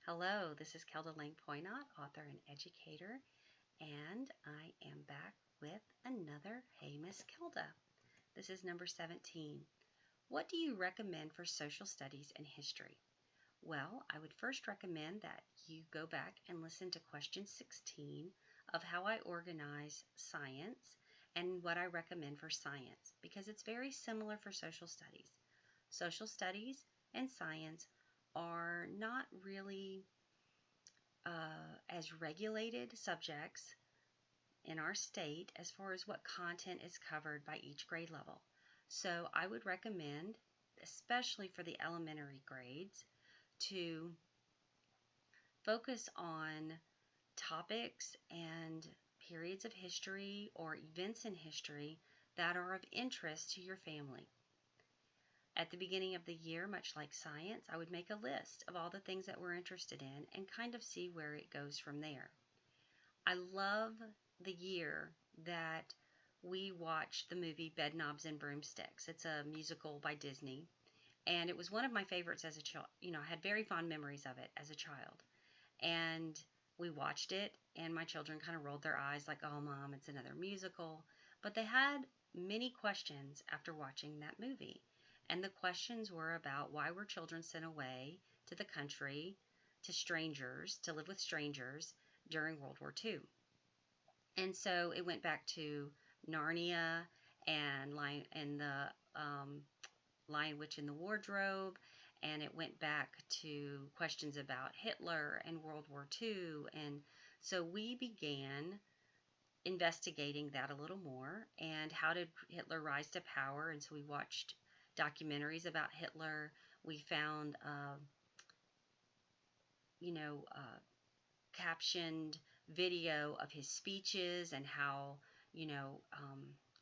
Hello, this is Kelda Lang-Poynott, author and educator, and I am back with another Hey Miss Kelda. This is number 17. What do you recommend for social studies and history? Well, I would first recommend that you go back and listen to question 16 of how I organize science and what I recommend for science because it's very similar for social studies. Social studies and science are not really as regulated subjects in our state as far as what content is covered by each grade level. So I would recommend, especially for the elementary grades, to focus on topics and periods of history or events in history that are of interest to your family. At the beginning of the year, much like science, I would make a list of all the things that we're interested in and kind of see where it goes from there. I love the year that we watched the movie Bedknobs and Broomsticks. It's a musical by Disney, and it was one of my favorites as a child. I had very fond memories of it as a child. And we watched it, and my children kind of rolled their eyes like, "Oh, Mom, it's another musical." But they had many questions after watching that movie. And the questions were about why were children sent away to the country, to strangers, to live with strangers during World War II. And so it went back to Narnia and the Lion, Witch, and the Wardrobe, and it went back to questions about Hitler and World War II. And so we began investigating that a little more and how did Hitler rise to power. And so we watched documentaries about Hitler. We found, you know, uh, captioned video of his speeches and how, you know,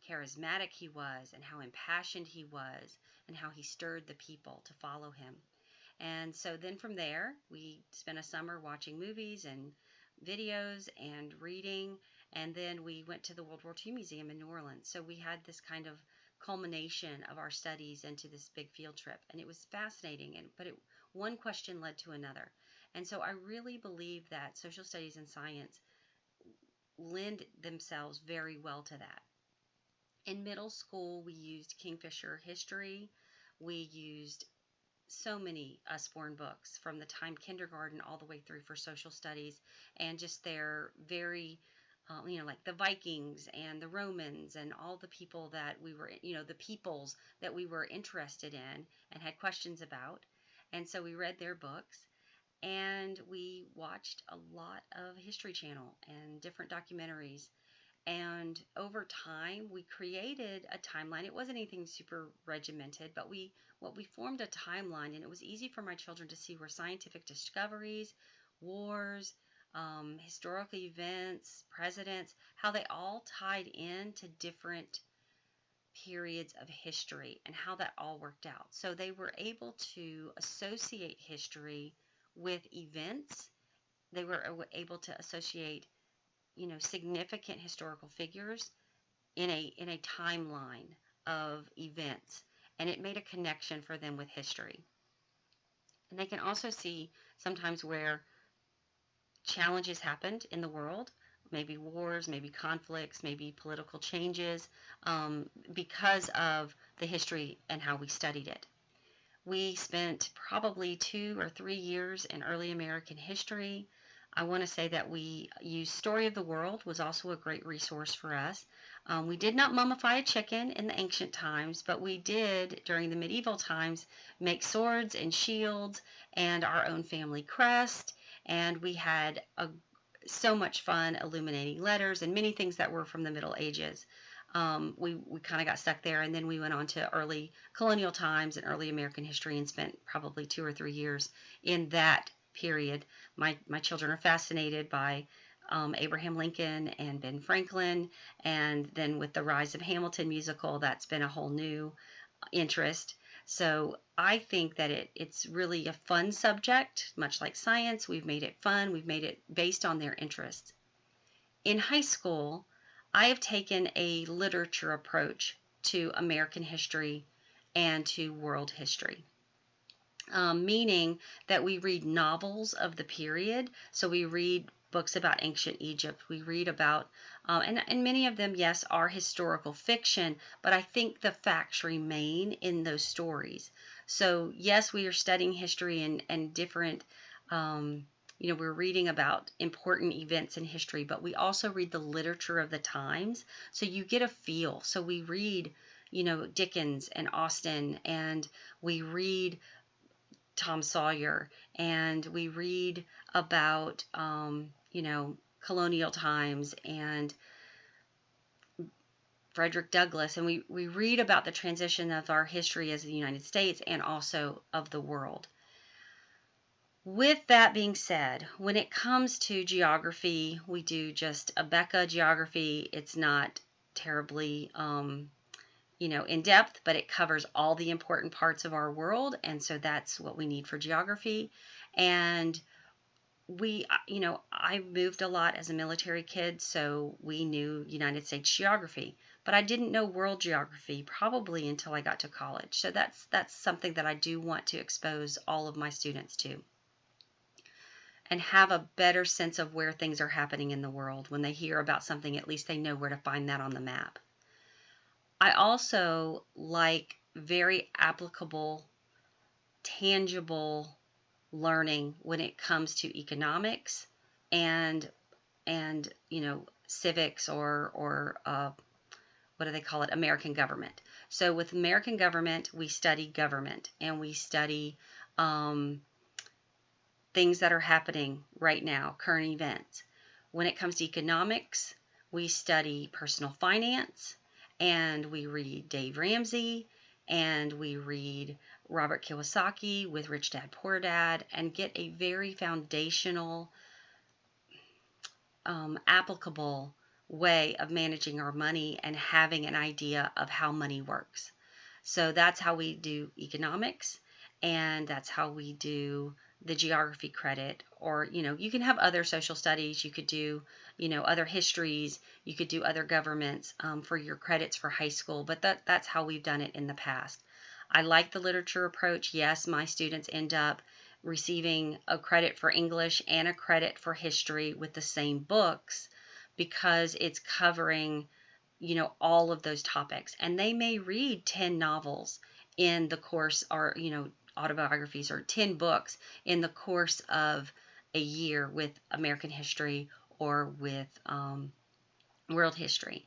charismatic he was and how impassioned he was and how he stirred the people to follow him. And so then from there, we spent a summer watching movies and videos and reading. And then we went to the World War II Museum in New Orleans. So we had this kind of culmination of our studies into this big field trip. And it was fascinating. One question led to another. And so I really believe that social studies and science lend themselves very well to that. In middle school, we used Kingfisher history. We used so many Usborne books from the time kindergarten all the way through for social studies, and just their very, like the Vikings and the Romans and all the people that we were, the peoples that we were interested in and had questions about. And so we read their books and we watched a lot of History Channel and different documentaries. And over time, we created a timeline. It wasn't anything super regimented, but we formed a timeline, and it was easy for my children to see where scientific discoveries, wars, historical events, presidents, how they all tied into different periods of history and how that all worked out. So they were able to associate history with events. They were able to associate, significant historical figures in a timeline of events, and it made a connection for them with history. And they can also see sometimes where challenges happened in the world, maybe wars, maybe conflicts, maybe political changes, because of the history and how we studied it. We spent probably 2 or 3 years in early American history. I want to say that we used Story of the World was also a great resource for us. We did not mummify a chicken in the ancient times, but we did during the medieval times make swords and shields and our own family crest, and we had so much fun illuminating letters and many things that were from the Middle Ages. We kind of got stuck there, and then we went on to early colonial times and early American history and spent probably 2 or 3 years in that period. My children are fascinated by Abraham Lincoln and Ben Franklin, and then with the rise of Hamilton musical, that's been a whole new interest. So I think that it's really a fun subject, much like science. We've made it fun. We've made it based on their interests. In high school, I have taken a literature approach to American history and to world history. meaning that we read novels of the period. So we read books about ancient Egypt. We read about, and many of them, yes, are historical fiction, but I think the facts remain in those stories. So, yes, we are studying history and different, we're reading about important events in history, but we also read the literature of the times. So you get a feel. So we read, Dickens and Austen, and we read Tom Sawyer, and we read about, colonial times and Frederick Douglass, and we read about the transition of our history as the United States and also of the world. With that being said, when it comes to geography, we do just a Becca geography. It's not terribly in depth, but it covers all the important parts of our world. And so that's what we need for geography. And I moved a lot as a military kid, so we knew United States geography, but I didn't know world geography probably until I got to college. So that's something that I do want to expose all of my students to, and have a better sense of where things are happening in the world. When they hear about something, at least they know where to find that on the map. I also like very applicable, tangible learning when it comes to economics and civics, or what do they call it, American government. So with American government, we study government, and we study things that are happening right now, current events. When it comes to economics, we study personal finance, and we read Dave Ramsey, and we read Robert Kiyosaki with Rich Dad Poor Dad, and get a very foundational, applicable way of managing our money and having an idea of how money works. So that's how we do economics, and that's how we do the geography credit. Or, you can have other social studies, you could do, other histories, you could do other governments for your credits for high school, but that's how we've done it in the past. I like the literature approach. Yes, my students end up receiving a credit for English and a credit for history with the same books, because it's covering, all of those topics. And they may read 10 novels in the course, or, autobiographies, or 10 books in the course of a year with American history or with world history.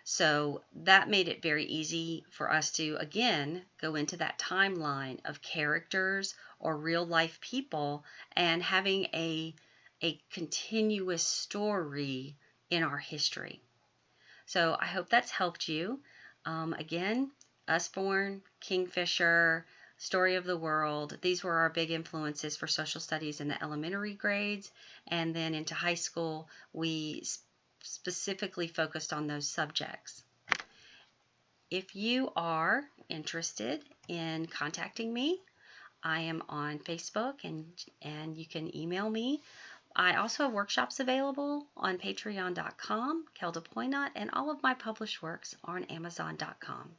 So that made it very easy for us to, again, go into that timeline of characters or real life people, and having a continuous story in our history. So I hope that's helped you. Again, Usborne, Kingfisher, Story of the World, these were our big influences for social studies in the elementary grades. And then into high school, we specifically focused on those subjects. If you are interested in contacting me, I am on Facebook, and you can email me. I also have workshops available on patreon.com, Kelda Poynott, and all of my published works are on amazon.com.